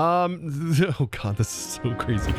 Oh God, this is so crazy.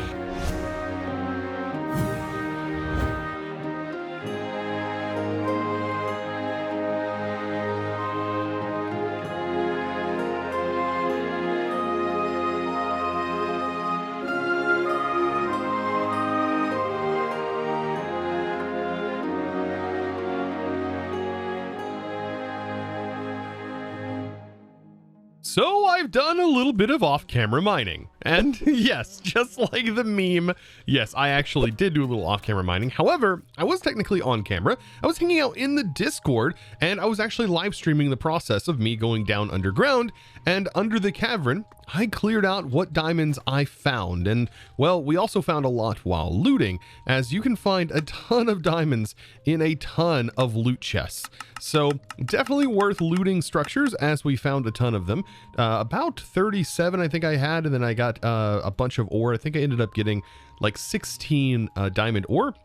So I've done a little bit of off-camera mining, and yes, just like the meme, yes, I actually did do a little off-camera mining. However, I was technically on camera. I was hanging out in the Discord, and I was actually live streaming the process of me going down underground, and under the cavern, I cleared out what diamonds I found. And well, we also found a lot while looting, as you can find a ton of diamonds in a ton of loot chests. So definitely worth looting structures, as we found a ton of them. About 37 I think I had, and then I got a bunch of ore. I think I ended up getting like 16 diamond ore.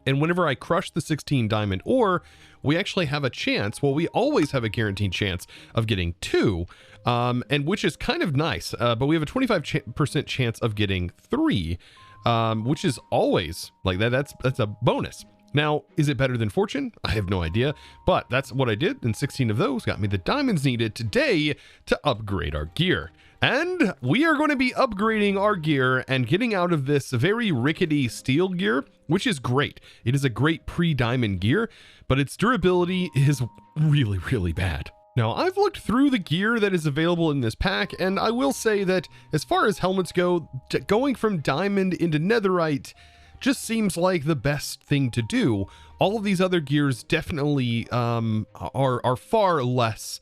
And whenever I crush the 16 diamond ore, we actually have a chance, well, we always have a guaranteed chance of getting 2, and which is kind of nice, but we have a 25% chance of getting 3, which is always like that. That's a bonus. Now, is it better than fortune? I have no idea, but that's what I did, and 16 of those got me the diamonds needed today to upgrade our gear. And we are going to be upgrading our gear and getting out of this very rickety steel gear, which is great. It is a great pre-diamond gear, but its durability is really, really bad. Now, I've looked through the gear that is available in this pack, and I will say that as far as helmets go, going from diamond into netherite just seems like the best thing to do. All of these other gears definitely are far less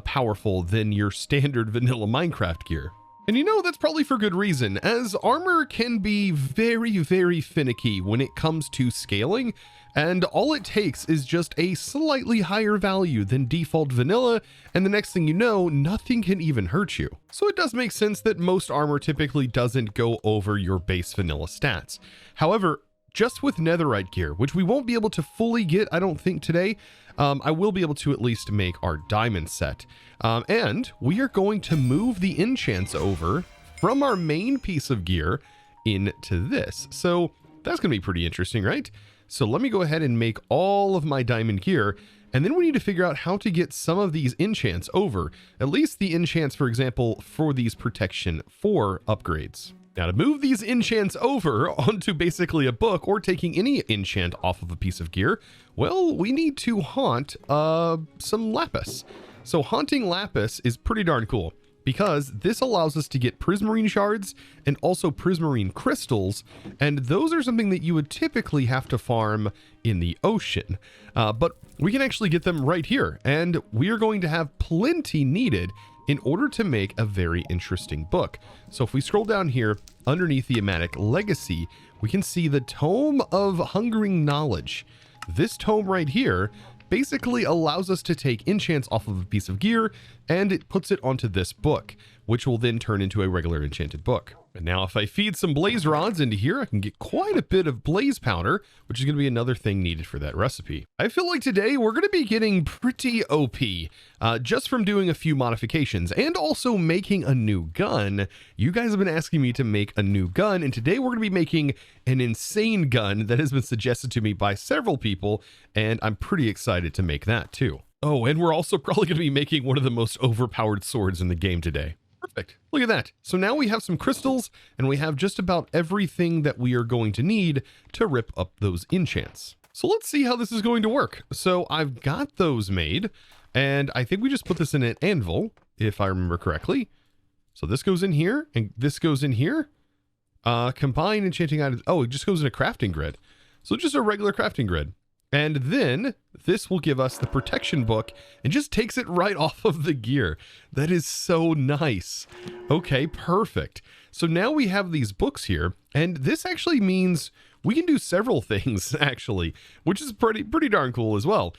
powerful than your standard vanilla Minecraft gear. And you know, that's probably for good reason, as armor can be very, very finicky when it comes to scaling, and all it takes is just a slightly higher value than default vanilla, and the next thing you know, nothing can even hurt you. So it does make sense that most armor typically doesn't go over your base vanilla stats. However, just with netherite gear, which we won't be able to fully get, I don't think today, I will be able to at least make our diamond set. And we are going to move the enchants over from our main piece of gear into this. So that's going to be pretty interesting, right? So let me go ahead and make all of my diamond gear, and then we need to figure out how to get some of these enchants over, at least the enchants, for example, for these protection 4 upgrades. Now, to move these enchants over onto basically a book or taking any enchant off of a piece of gear, well, we need to haunt some lapis. So haunting lapis is pretty darn cool, because this allows us to get prismarine shards and also prismarine crystals, and those are something that you would typically have to farm in the ocean. But we can actually get them right here, and we are going to have plenty needed in order to make a very interesting book. So if we scroll down here underneath the Ematic Legacy, we can see the Tome of Hungering Knowledge. This tome right here basically allows us to take enchants off of a piece of gear, and it puts it onto this book, which will then turn into a regular enchanted book. And now if I feed some blaze rods into here, I can get quite a bit of blaze powder, which is going to be another thing needed for that recipe. I feel like today we're going to be getting pretty OP, just from doing a few modifications and also making a new gun. You guys have been asking me to make a new gun, and today we're going to be making an insane gun that has been suggested to me by several people, and I'm pretty excited to make that too. Oh, and we're also probably going to be making one of the most overpowered swords in the game today. Perfect. Look at that. So now we have some crystals, and we have just about everything that we are going to need to rip up those enchants. So let's see how this is going to work. So I've got those made, and I think we just put this in an anvil, if I remember correctly. So this goes in here, and this goes in here. Combine enchanting items. Oh, it just goes in a crafting grid. So just a regular crafting grid. And then this will give us the protection book and just takes it right off of the gear. That is so nice. Okay, perfect. So now we have these books here, and this actually means we can do several things actually, which is pretty darn cool as well.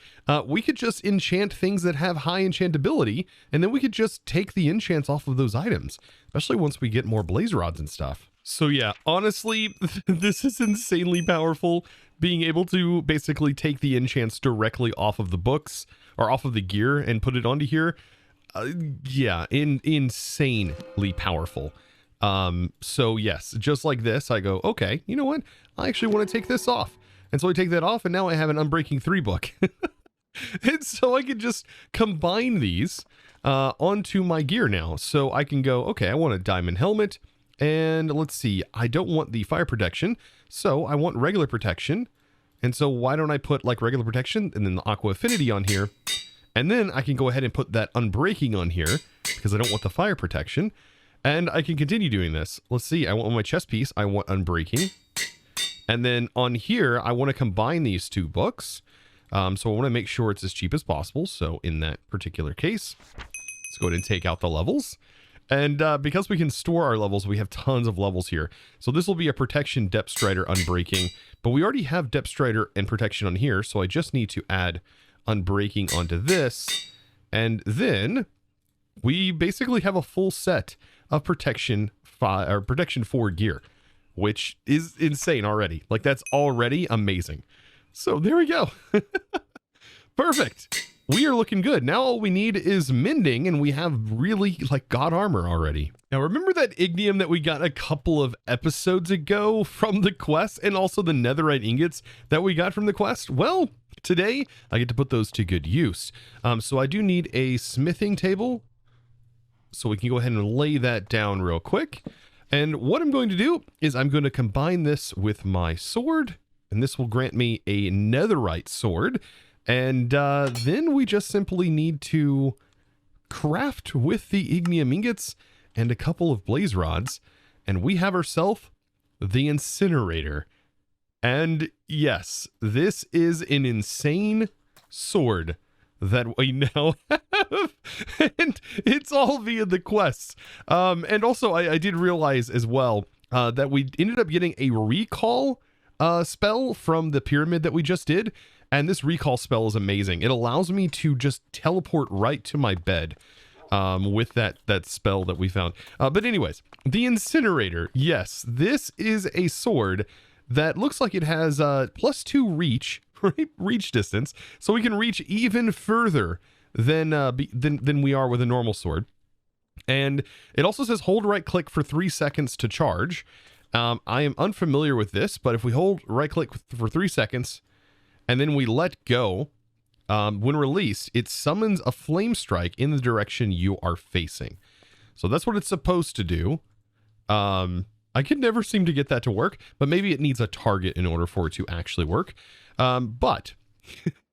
We could just enchant things that have high enchantability, and then we could just take the enchants off of those items, especially once we get more blaze rods and stuff. So yeah, honestly, this is insanely powerful, being able to basically take the enchants directly off of the books or off of the gear and put it onto here. Yeah, insanely powerful. So yes, just like this, I go, okay, you know what? I actually want to take this off. And so I take that off, and now I have an Unbreaking 3 book. And so I can just combine these onto my gear now. So I can go, okay, I want a diamond helmet, and let's see, I don't want the fire protection, so I want regular protection. And so why don't I put like regular protection and then the aqua affinity on here? And then I can go ahead and put that unbreaking on here because I don't want the fire protection. And I can continue doing this. Let's see, I want on my chest piece, I want unbreaking. And then on here, I want to combine these two books. So I want to make sure it's as cheap as possible. So in that particular case, let's go ahead and take out the levels. And because we can store our levels, we have tons of levels here. So this will be a protection depth strider unbreaking, but we already have depth strider and protection on here. So I just need to add unbreaking onto this. And then we basically have a full set of protection 4 gear, which is insane already. Like that's already amazing. So there we go. Perfect. We are looking good. Now all we need is mending, and we have really like god armor already. Now remember that ignium that we got a couple of episodes ago from the quest, and also the netherite ingots that we got from the quest? Well, today I get to put those to good use. So I do need a smithing table, so we can go ahead and lay that down real quick. And what I'm going to do is I'm going to combine this with my sword, and this will grant me a netherite sword. And then we just simply need to craft with the ignium ingots and a couple of blaze rods, and we have ourselves the incinerator. And yes, this is an insane sword that we now have, and it's all via the quests. And also I did realize as well that we ended up getting a recall spell from the pyramid that we just did. And this recall spell is amazing. It allows me to just teleport right to my bed with that spell that we found. But anyways, the incinerator. Yes, this is a sword that looks like it has +2 reach, right? Reach distance. So we can reach even further than we are with a normal sword. And it also says hold right click for 3 seconds to charge. I am unfamiliar with this, but if we hold right click for 3 seconds, and then we let go, when released, it summons a flame strike in the direction you are facing. So that's what it's supposed to do. I could never seem to get that to work, but maybe it needs a target in order for it to actually work. But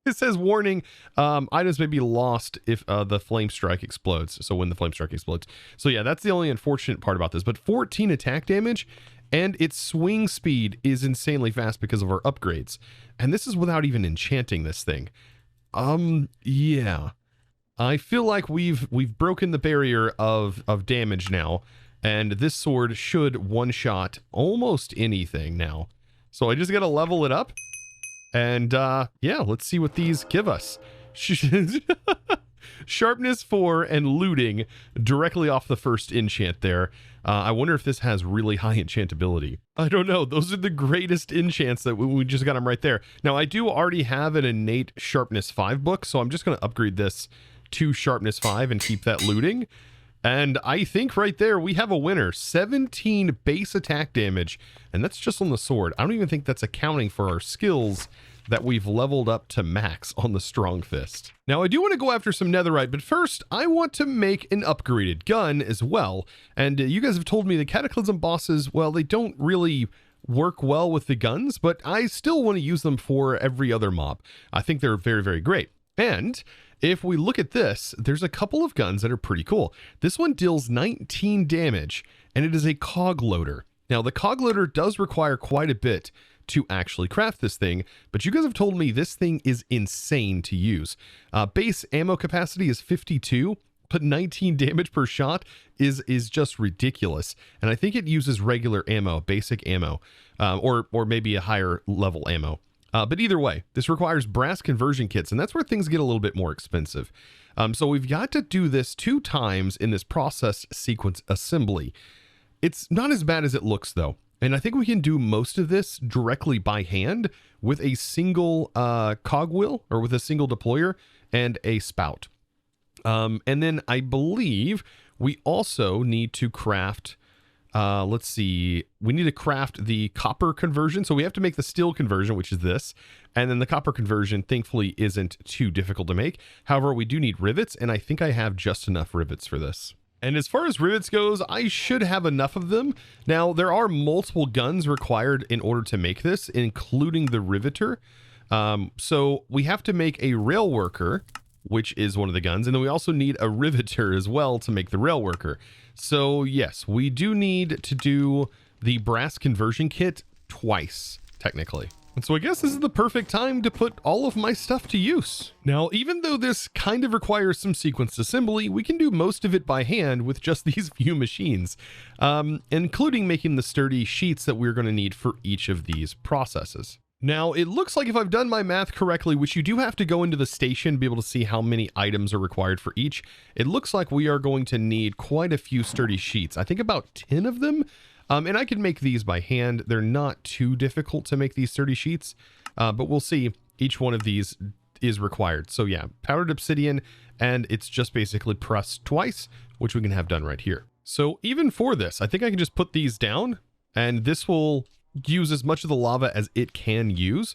it says warning, items may be lost if the flame strike explodes. So when the flame strike explodes. So yeah, that's the only unfortunate part about this. But 14 attack damage, and its swing speed is insanely fast because of our upgrades. And this is without even enchanting this thing. Yeah. I feel like we've broken the barrier of damage now, and this sword should one-shot almost anything now. So I just gotta level it up, and yeah, let's see what these give us. Sharpness 4 and looting directly off the first enchant there. I wonder if this has really high enchantability. I don't know. Those are the greatest enchants that we just got them right there. Now, I do already have an innate sharpness 5 book, so I'm just going to upgrade this to sharpness 5 and keep that looting. And I think right there we have a winner. 17 base attack damage, and that's just on the sword. I don't even think that's accounting for our skills that we've leveled up to max on the strong fist. Now I do want to go after some netherite, but first I want to make an upgraded gun as well. And you guys have told me the cataclysm bosses, well, they don't really work well with the guns, but I still want to use them for every other mob. I think they're very, very great. And if we look at this, there's a couple of guns that are pretty cool. This one deals 19 damage, and it is a cog loader. Now the cog loader does require quite a bit to actually craft this thing, but you guys have told me this thing is insane to use. Base ammo capacity is 52, but 19 damage per shot is just ridiculous. And I think it uses regular ammo, basic ammo, or maybe a higher level ammo. But either way, this requires brass conversion kits, and that's where things get a little bit more expensive. So we've got to do this 2 times in this process sequence assembly. It's not as bad as it looks though. And I think we can do most of this directly by hand with a single cogwheel, or with a single deployer and a spout. And then I believe we also need to craft Let's see. We need to craft the copper conversion. So we have to make the steel conversion, which is this. And then the copper conversion, thankfully, isn't too difficult to make. However, we do need rivets, and I think I have just enough rivets for this. And as far as rivets goes, I should have enough of them. Now, there are multiple guns required in order to make this, including the riveter. So we have to make a rail worker, which is one of the guns. And then we also need a riveter as well to make the rail worker. So yes, we do need to do the brass conversion kit twice, technically. And so I guess this is the perfect time to put all of my stuff to use. Now, even though this kind of requires some sequenced assembly, we can do most of it by hand with just these few machines, including making the sturdy sheets that we're going to need for each of these processes. Now, it looks like if I've done my math correctly, which you do have to go into the station to be able to see how many items are required for each, it looks like we are going to need quite a few sturdy sheets. I think about 10 of them. And I can make these by hand. They're not too difficult to make these sturdy sheets, but we'll see. Each one of these is required. So yeah, powdered obsidian, and it's just basically pressed twice, which we can have done right here. So even for this, I think I can just put these down, and this will use as much of the lava as it can use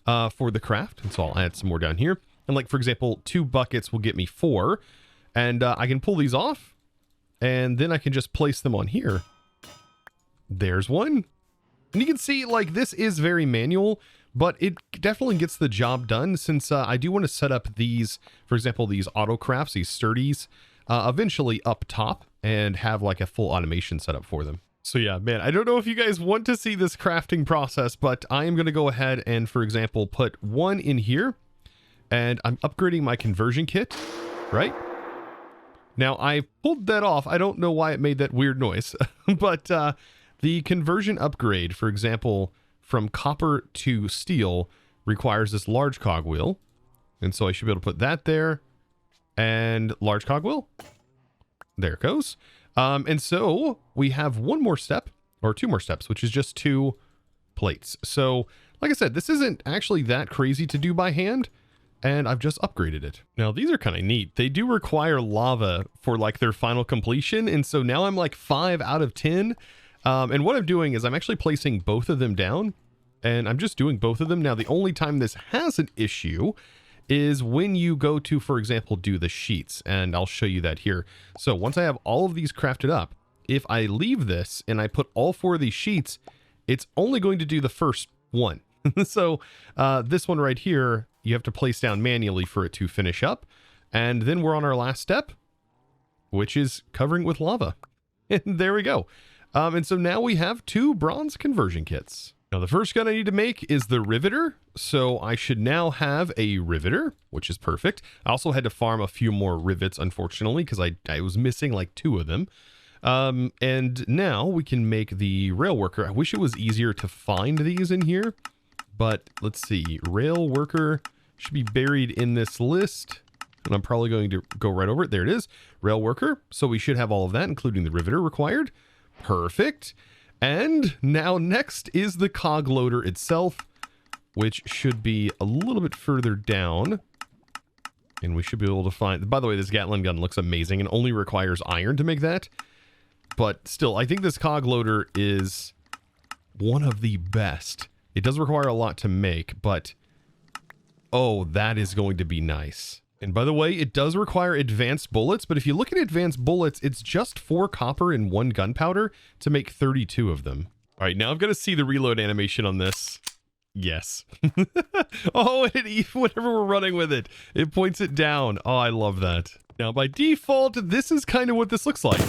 for the craft. And so I'll add some more down here. And like, for example, 2 buckets will get me 4, and I can pull these off, and then I can just place them on here. There's one. And you can see, like, this is very manual, but it definitely gets the job done, since I do want to set up these, for example, these auto crafts, these sturdies, eventually up top, and have like a full automation set up for them. So yeah, man, I don't know if you guys want to see this crafting process, but I am going to go ahead and, for example, put 1 in here, and I'm upgrading my conversion kit, right? Now, I pulled that off. I don't know why it made that weird noise, but the conversion upgrade, for example, from copper to steel requires this large cogwheel. And so I should be able to put that there, and large cogwheel. There it goes. And so we have 1 more step, or 2 more steps, which is just 2 plates. So like I said, this isn't actually that crazy to do by hand, and I've just upgraded it. Now these are kind of neat. They do require lava for like their final completion. And so now I'm like 5 out of 10. And what I'm doing is I'm actually placing both of them down, and I'm just doing both of them. Now, the only time this has an issue is when you go to, for example, do the sheets, and I'll show you that here. So once I have all of these crafted up, if I leave this and I put all 4 of these sheets, it's only going to do the first one. So this one right here, you have to place down manually for it to finish up. And then we're on our last step, which is covering with lava. And there we go. And so now we have 2 bronze conversion kits. Now the first gun I need to make is the riveter. So I should now have a riveter, which is perfect. I also had to farm a few more rivets, unfortunately, because I was missing like 2 of them. And now we can make the rail worker. I wish it was easier to find these in here, but let's see. Rail worker should be buried in this list, and I'm probably going to go right over it. There it is, rail worker. So we should have all of that, including the riveter required. Perfect. And now next is the cog loader itself, which should be a little bit further down. And we should be able to find, by the way, this Gatling gun looks amazing and only requires iron to make that. But still, I think this cog loader is one of the best. It does require a lot to make, but oh, that is going to be nice. And by the way, it does require advanced bullets, but if you look at advanced bullets, it's just 4 copper and 1 gunpowder to make 32 of them. All right, now I've got to see the reload animation on this. Yes. Oh, and whenever we're running with it, it points it down. Oh, I love that. Now, by default, this is kind of what this looks like.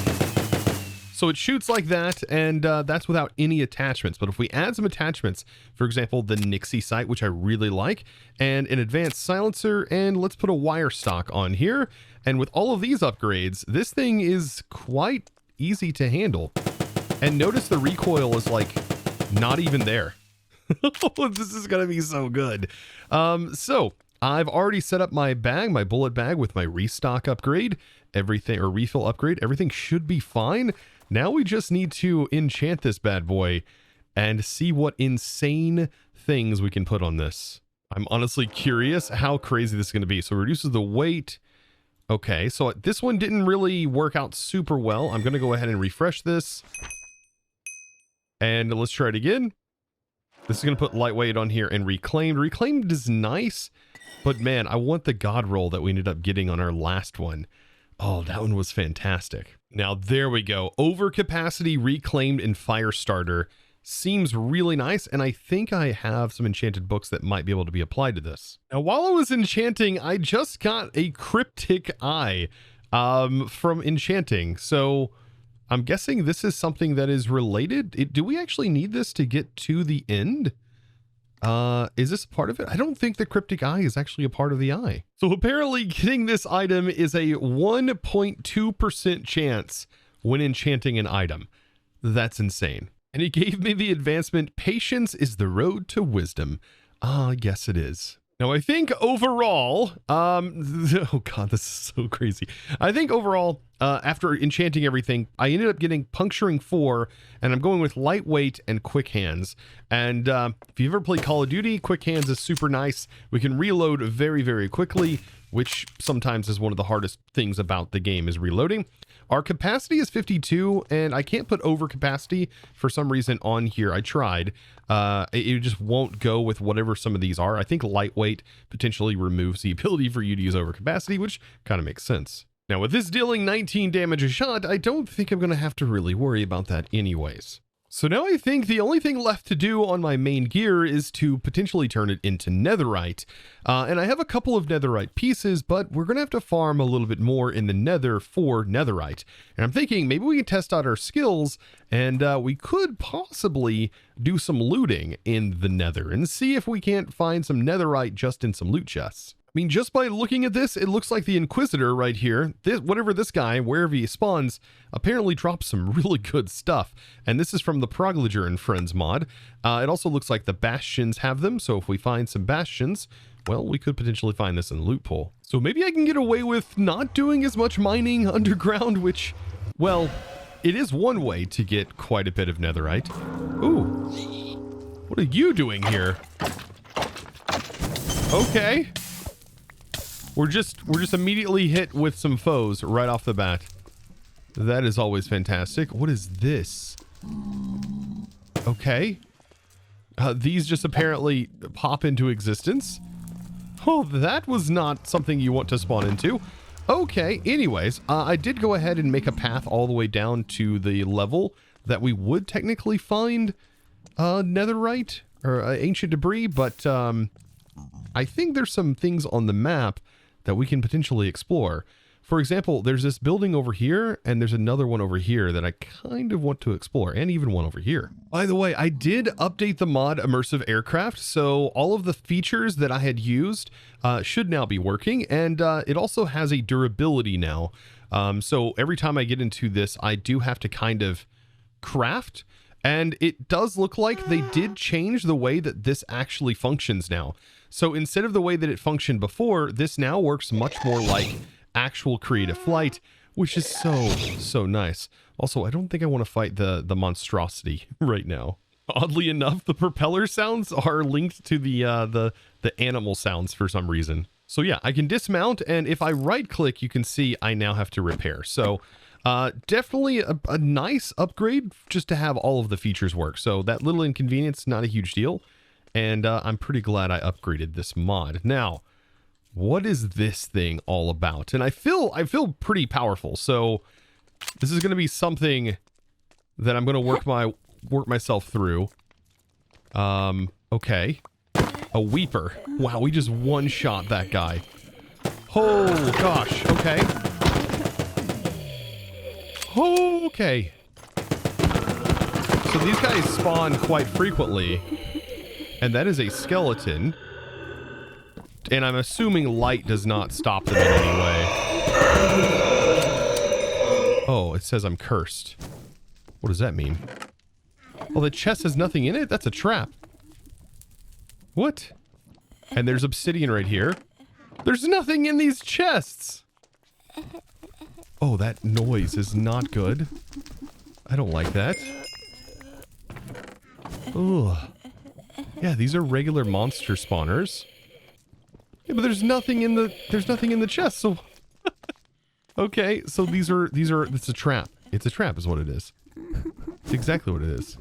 So it shoots like that, and that's without any attachments. But if we add some attachments, for example, the Nixie sight, which I really like, and an advanced silencer, and let's put a wire stock on here. And with all of these upgrades, this thing is quite easy to handle. And notice the recoil is like not even there. This is going to be so good. So I've already set up my bag, my bullet bag with my restock upgrade, everything, or refill upgrade. Everything should be fine. Now we just need to enchant this bad boy and see what insane things we can put on this. I'm honestly curious how crazy this is going to be. So it reduces the weight. Okay, so this one didn't really work out super well. I'm going to go ahead and refresh this. And let's try it again. This is going to put lightweight on here and reclaimed. Reclaimed is nice, but man, I want the god roll that we ended up getting on our last one. Oh, that one was fantastic. Now, there we go. Overcapacity, reclaimed, and fire starter seems really nice, and I think I have some enchanted books that might be able to be applied to this. Now, while I was enchanting, I just got a cryptic eye from enchanting, so I'm guessing this is something that is related. Do we actually need this to get to the end? Is this part of it? I don't think the cryptic eye is actually a part of the eye. So apparently getting this item is a 1.2% chance when enchanting an item. That's insane. And it gave me the advancement, patience is the road to wisdom. Yes it is. Now I think overall, oh God, this is so crazy. I think overall, after enchanting everything, I ended up getting puncturing 4, and I'm going with lightweight and quick hands. And if you've ever played Call of Duty, quick hands is super nice. We can reload very, very quickly, which sometimes is one of the hardest things about the game is reloading. Our capacity is 52, and I can't put over capacity for some reason on here. I tried. It just won't go with whatever some of these are. I think lightweight potentially removes the ability for you to use over capacity, which kind of makes sense. Now, with this dealing 19 damage a shot, I don't think I'm going to have to really worry about that anyways. So now I think the only thing left to do on my main gear is to potentially turn it into netherite. And I have a couple of netherite pieces, but we're going to have to farm a little bit more in the nether for netherite. And I'm thinking maybe we can test out our skills, and we could possibly do some looting in the nether and see if we can't find some netherite just in some loot chests. I mean, just by looking at this, it looks like the Inquisitor right here, whatever this guy, wherever he spawns, apparently drops some really good stuff. And this is from the Proglager and Friends mod. It also looks like the Bastions have them, so if we find some Bastions, well, we could potentially find this in the loot pool. So maybe I can get away with not doing as much mining underground, which, well, it is one way to get quite a bit of netherite. Ooh, what are you doing here? Okay. We're just immediately hit with some foes right off the bat. That is always fantastic. What is this? Okay. These just apparently pop into existence. Oh, that was not something you want to spawn into. Okay, anyways, I did go ahead and make a path all the way down to the level that we would technically find netherite or ancient debris, but I think there's some things on the map that we can potentially explore. For example, there's this building over here, and there's another one over here that I kind of want to explore, and even one over here. By the way, I did update the mod Immersive Aircraft, so all of the features that I had used should now be working, and it also has a durability now. So every time I get into this, I do have to kind of craft, and it does look like they did change the way that this actually functions now. So instead of the way that it functioned before, this now works much more like actual creative flight, which is so nice. Also, I don't think I want to fight the monstrosity right now. Oddly enough, the propeller sounds are linked to the animal sounds for some reason. So yeah, I can dismount, and if I right click, you can see I now have to repair. So definitely a nice upgrade just to have all of the features work. So that little inconvenience, not a huge deal. And I'm pretty glad I upgraded this mod. Now, what is this thing all about? And I feel pretty powerful. So this is going to be something that I'm going to work myself through. Okay. A Weeper. Wow, we just one-shot that guy. Oh, gosh. Okay. Okay. So these guys spawn quite frequently. And that is a skeleton. And I'm assuming light does not stop them in any way. Oh, it says I'm cursed. What does that mean? Well, the chest has nothing in it? That's a trap. What? And there's obsidian right here. There's nothing in these chests! Oh, that noise is not good. I don't like that. Ugh. Yeah, these are regular monster spawners. Yeah, but there's nothing in the chest, so okay, so it's a trap. It's a trap is what it is. It's exactly what it is.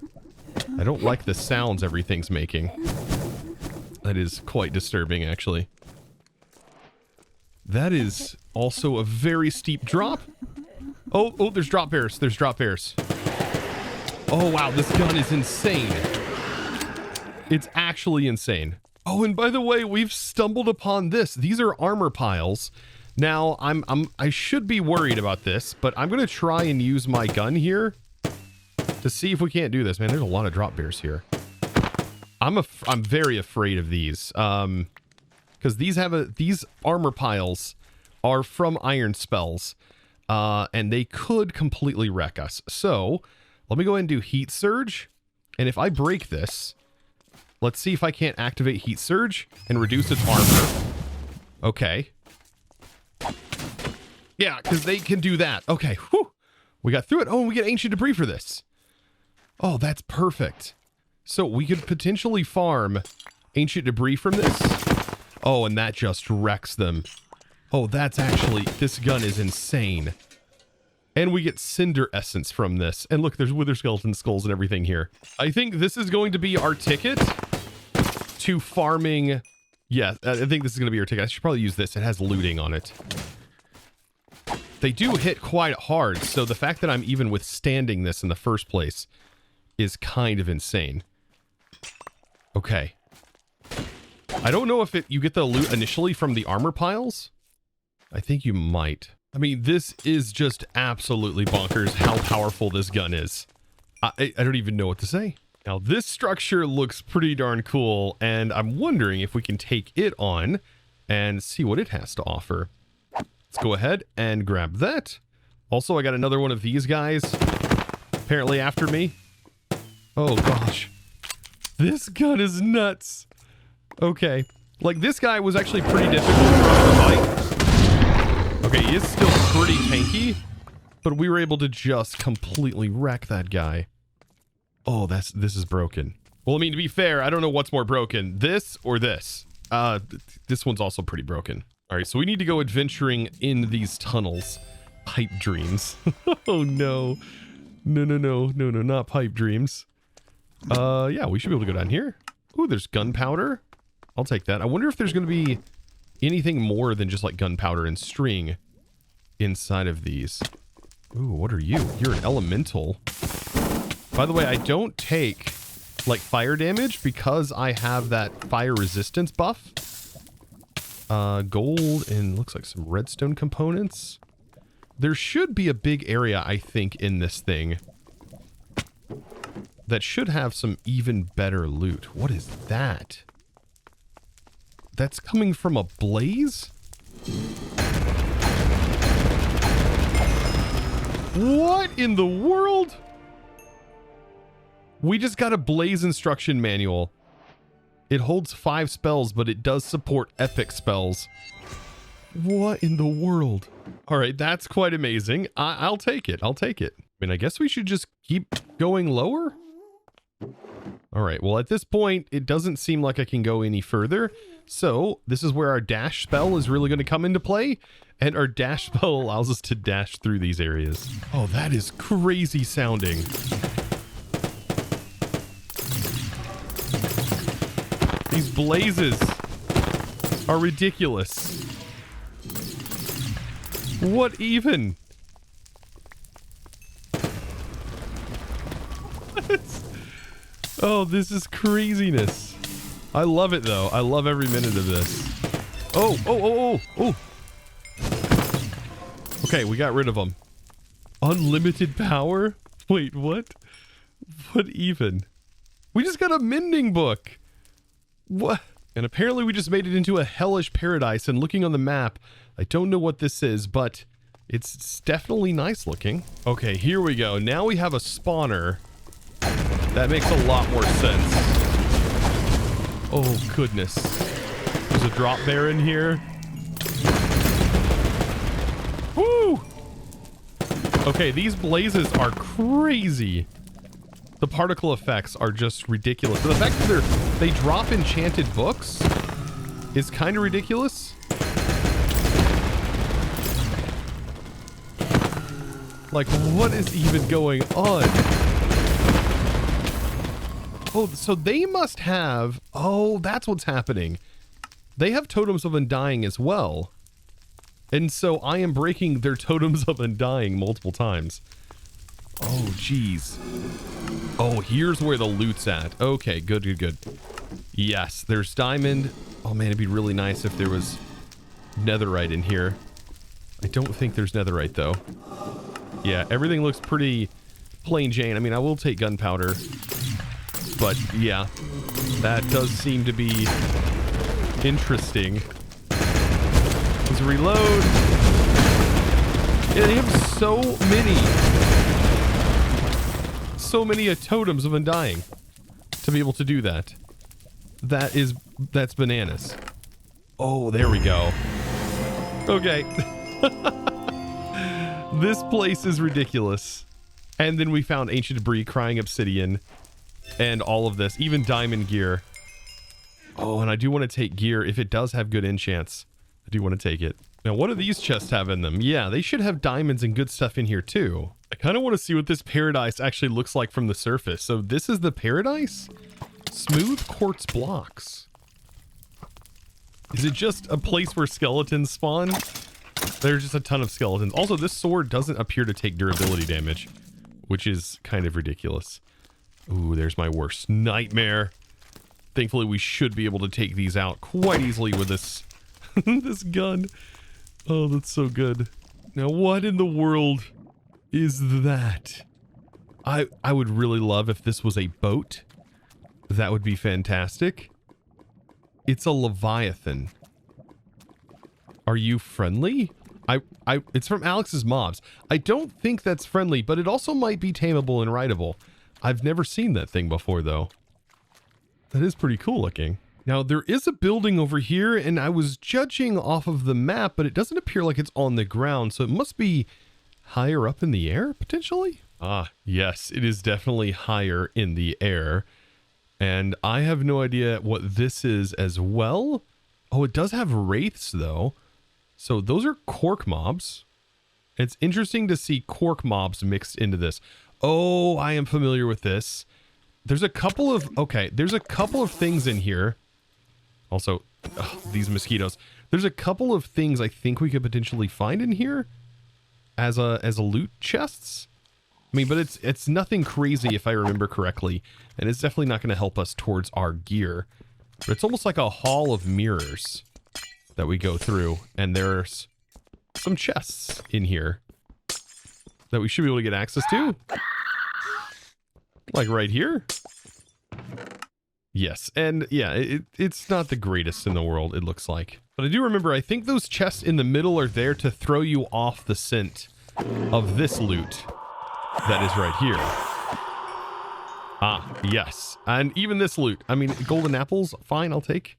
I don't like the sounds everything's making. That is quite disturbing, actually. That is also a very steep drop. Oh, there's drop bears. There's drop bears. Oh, wow, this gun is insane. It's actually insane. Oh, and by the way, we've stumbled upon this. These are armor piles. Now, I should be worried about this, but I'm going to try and use my gun here to see if we can't do this. Man, there's a lot of drop bears here. I'm very afraid of these. Because these armor piles are from iron spells. And they could completely wreck us. So, let me go ahead and do heat surge. And if I break this, let's see if I can't activate heat surge and reduce its armor. Okay. Yeah, because they can do that. Okay, whew. We got through it. Oh, and we get ancient debris for this. Oh, that's perfect. So we could potentially farm ancient debris from this. Oh, and that just wrecks them. Oh, that's actually... This gun is insane. And we get cinder essence from this. And look, there's wither skeleton skulls and everything here. I think this is going to be our ticket to farming... Yeah, I think this is going to be our ticket. I should probably use this. It has looting on it. They do hit quite hard, so the fact that I'm even withstanding this in the first place is kind of insane. Okay. I don't know if you get the loot initially from the armor piles. I think you might. I mean, this is just absolutely bonkers how powerful this gun is. I don't even know what to say. Now, this structure looks pretty darn cool, and I'm wondering if we can take it on and see what it has to offer. Let's go ahead and grab that. Also, I got another one of these guys apparently after me. Oh, gosh. This gun is nuts. Okay. Like, this guy was actually pretty difficult for us to fight. Okay, he is still pretty tanky, but we were able to just completely wreck that guy. Oh, this is broken. Well, I mean, to be fair, I don't know what's more broken, this or this. This one's also pretty broken. All right, so we need to go adventuring in these tunnels. Pipe dreams. Oh, no. No, not pipe dreams. Yeah, we should be able to go down here. Ooh, there's gunpowder. I'll take that. I wonder if there's going to be anything more than just like gunpowder and string inside of these. Ooh, what are you? You're an elemental. By the way, I don't take like fire damage because I have that fire resistance buff. Gold and looks like some redstone components. There should be a big area, I think, in this thing that should have some even better loot. What is that? That's coming from a blaze? What in the world? We just got a blaze instruction manual. It holds 5 spells, but it does support epic spells. What in the world? All right, that's quite amazing. I'll take it. I'll take it. I mean, I guess we should just keep going lower. All right, well, at this point, it doesn't seem like I can go any further. So this is where our dash spell is really going to come into play. And our dash spell allows us to dash through these areas. Oh, that is crazy sounding. These blazes are ridiculous. What even? Oh, this is craziness. I love it though. I love every minute of this. Oh. Okay, we got rid of them. Unlimited power? Wait, what? What even? We just got a mending book. What? And apparently we just made it into a hellish paradise, and looking on the map, I don't know what this is, but it's definitely nice looking. Okay, here we go. Now we have a spawner. That makes a lot more sense. Oh, goodness. There's a drop bear in here. Woo! Okay, these blazes are crazy. The particle effects are just ridiculous. The fact that they drop enchanted books is kind of ridiculous. Like, what is even going on? Oh, so they must have... Oh, that's what's happening. They have totems of undying as well. And so I am breaking their totems of undying multiple times. Oh, jeez. Oh, here's where the loot's at. Okay, good, good, good. Yes, there's diamond. Oh, man, it'd be really nice if there was netherite in here. I don't think there's netherite, though. Yeah, everything looks pretty plain Jane. I mean, I will take gunpowder. But, yeah, that does seem to be interesting. Let's reload. Yeah, they have so many totems of undying to be able to do that. That's bananas. Oh, there we go. Okay. This place is ridiculous. And then we found ancient debris, crying obsidian, and all of this, even diamond gear. Oh, and I do want to take gear if it does have good enchants. I do want to take it. Now, what do these chests have in them? Yeah, they should have diamonds and good stuff in here too. I kind of want to see what this paradise actually looks like from the surface. So this is the paradise? Smooth quartz blocks. Is it just a place where skeletons spawn? There's just a ton of skeletons. Also, this sword doesn't appear to take durability damage, which is kind of ridiculous. Ooh, there's my worst nightmare. Thankfully, we should be able to take these out quite easily with this this gun. Oh, that's so good. Now, what in the world is that? I would really love if this was a boat. That would be fantastic. It's a Leviathan. Are you friendly? It's from Alex's mobs. I don't think that's friendly, but it also might be tameable and rideable. I've never seen that thing before, though. That is pretty cool looking. Now, there is a building over here, and I was judging off of the map, but it doesn't appear like it's on the ground, so it must be higher up in the air, potentially? Ah, yes, it is definitely higher in the air. And I have no idea what this is as well. Oh, it does have wraiths, though. So those are cork mobs. It's interesting to see cork mobs mixed into this. Oh, I am familiar with this. There's a couple of... Okay, there's a couple of things in here. Also, these mosquitoes. There's a couple of things I think we could potentially find in here as a loot chests. I mean, but it's nothing crazy if I remember correctly, and it's definitely not going to help us towards our gear. But it's almost like a hall of mirrors that we go through, and there's some chests in here that we should be able to get access to. Like right here. Yes, and yeah, it's not the greatest in the world, it looks like. But I do remember, I think those chests in the middle are there to throw you off the scent of this loot that is right here. Ah, yes. And even this loot. I mean, golden apples, fine, I'll take.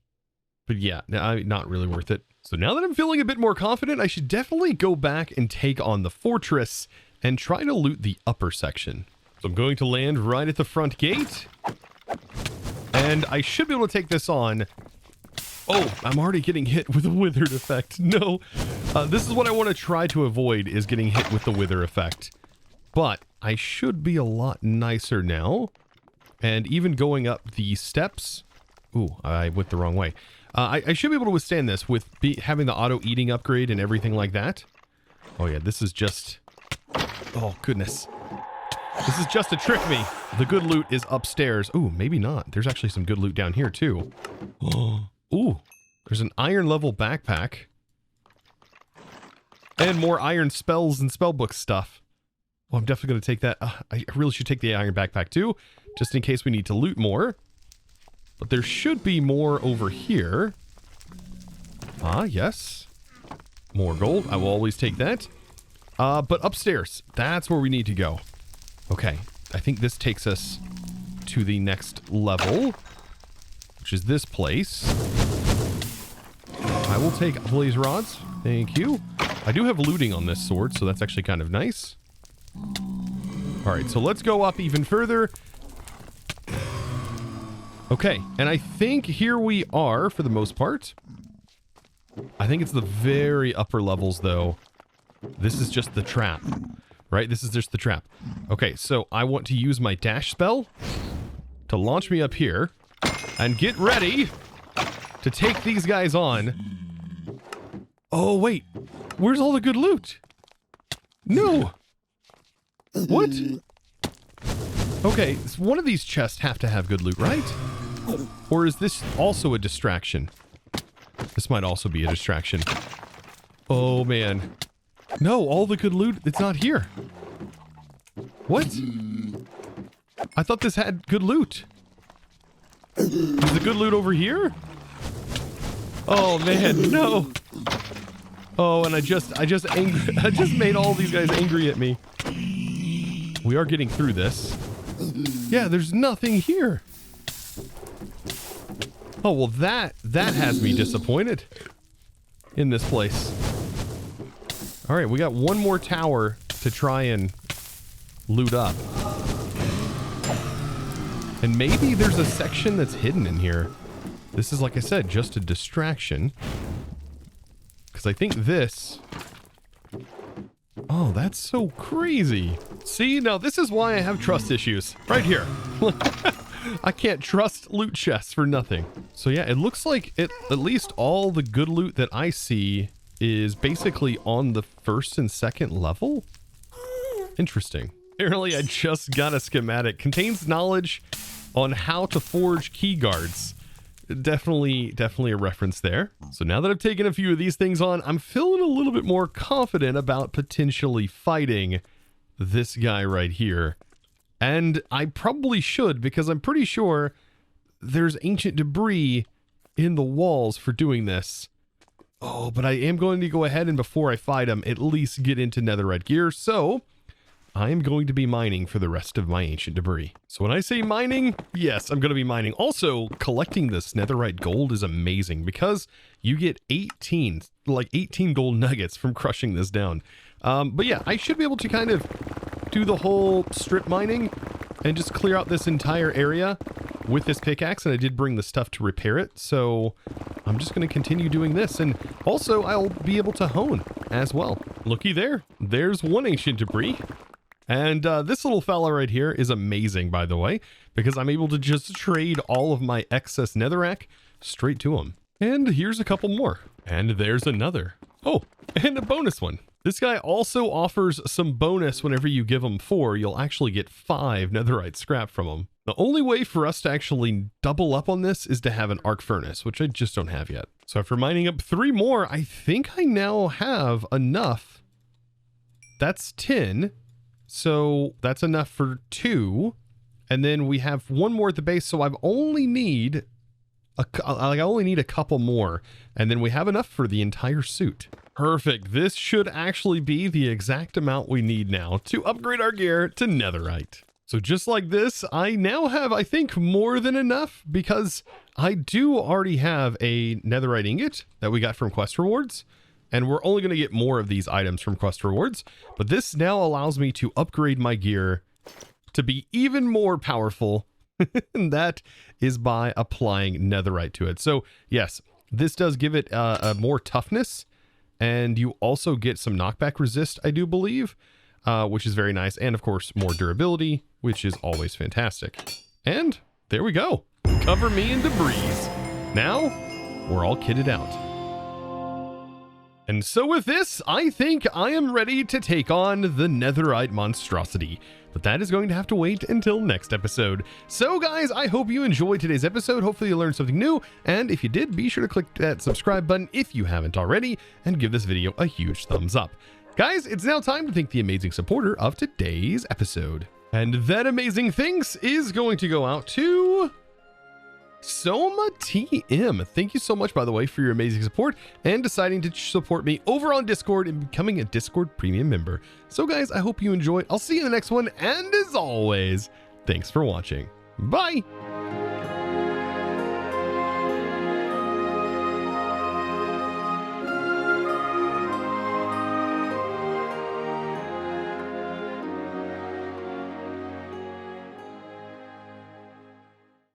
But yeah, not really worth it. So now that I'm feeling a bit more confident, I should definitely go back and take on the fortress and try to loot the upper section. So I'm going to land right at the front gate. And I should be able to take this on. Oh, I'm already getting hit with a withered effect. No. This is what I want to try to avoid, is getting hit with the wither effect. But I should be a lot nicer now. And even going up the steps... Ooh, I went the wrong way. I should be able to withstand this with having the auto-eating upgrade and everything like that. Oh yeah, this is just... Oh, goodness. This is just to trick me. The good loot is upstairs. Ooh, maybe not. There's actually some good loot down here, too. Oh, ooh. There's an iron level backpack. And more iron spells and spellbook stuff. Oh, I'm definitely going to take that. I really should take the iron backpack, too. Just in case we need to loot more. But there should be more over here. Ah, yes. More gold. I will always take that. But upstairs. That's where we need to go. Okay. I think this takes us to the next level, which is this place. I will take blaze rods. Thank you. I do have looting on this sword, so that's actually kind of nice. All right, so let's go up even further. Okay, and I think here we are for the most part. I think it's the very upper levels, though. This is just the trap, right? This is just the trap. Okay, so I want to use my dash spell. to launch me up here and get ready to take these guys on. Oh, wait. Where's all the good loot? No. What? Okay, so one of these chests have to have good loot, right? Or is this also a distraction? This might also be a distraction. Oh, man. No, all the good loot, it's not here. What? I thought this had good loot. Is the good loot over here? Oh, man, no. Oh, and I just made all these guys angry at me. We are getting through this. Yeah, there's nothing here. Oh, well, that has me disappointed in this place. All right, we got one more tower to try and loot up. And maybe there's a section that's hidden in here. This is, like I said, just a distraction. Because I think this... Oh, that's so crazy. See, now this is why I have trust issues. Right here. I can't trust loot chests for nothing. So yeah, it looks like at least all the good loot that I see is basically on the first and second level. Interesting. Apparently I just got a schematic. Contains knowledge on how to forge key guards. Definitely a reference there. So now that I've taken a few of these things on, I'm feeling a little bit more confident about potentially fighting this guy right here. And I probably should, because I'm pretty sure there's ancient debris in the walls for doing this. Oh, but I am going to go ahead and before I fight him, at least get into netherite gear. So I am going to be mining for the rest of my ancient debris. So when I say mining, yes, I'm going to be mining. Also, collecting this netherite gold is amazing because you get 18 gold nuggets from crushing this down. But yeah, I should be able to kind of do the whole strip mining and just clear out this entire area with this pickaxe. And I did bring the stuff to repair it. So I'm just going to continue doing this. And also I'll be able to hone as well. Looky there. There's one ancient debris. And this little fella right here is amazing, by the way, because I'm able to just trade all of my excess netherrack straight to him. And here's a couple more. And there's another. Oh, and a bonus one. This guy also offers some bonus whenever you give him 4. You'll actually get 5 netherite scrap from him. The only way for us to actually double up on this is to have an arc furnace, which I just don't have yet. So after mining up 3 more, I think I now have enough. That's 10. So that's enough for 2. And then we have 1 more at the base. So I only need a couple more. And then we have enough for the entire suit. Perfect. This should actually be the exact amount we need now to upgrade our gear to netherite. So just like this, I now have, I think, more than enough because I do already have a netherite ingot that we got from quest rewards. And we're only going to get more of these items from quest rewards. But this now allows me to upgrade my gear to be even more powerful. And that is by applying netherite to it. So yes, this does give it a more toughness. And you also get some knockback resist, I do believe, which is very nice. And of course, more durability, which is always fantastic. And there we go. Cover me in debris. Now we're all kitted out. And so with this, I think I am ready to take on the netherite monstrosity. But that is going to have to wait until next episode. So guys, I hope you enjoyed today's episode. Hopefully you learned something new. And if you did, be sure to click that subscribe button if you haven't already. And give this video a huge thumbs up. Guys, it's now time to thank the amazing supporter of today's episode. And that amazing thanks is going to go out to... Soma TM. Thank you so much, by the way, for your amazing support and deciding to support me over on Discord and becoming a Discord premium member. So guys, I hope you enjoyed. I'll see you in the next one. And as always, thanks for watching. Bye.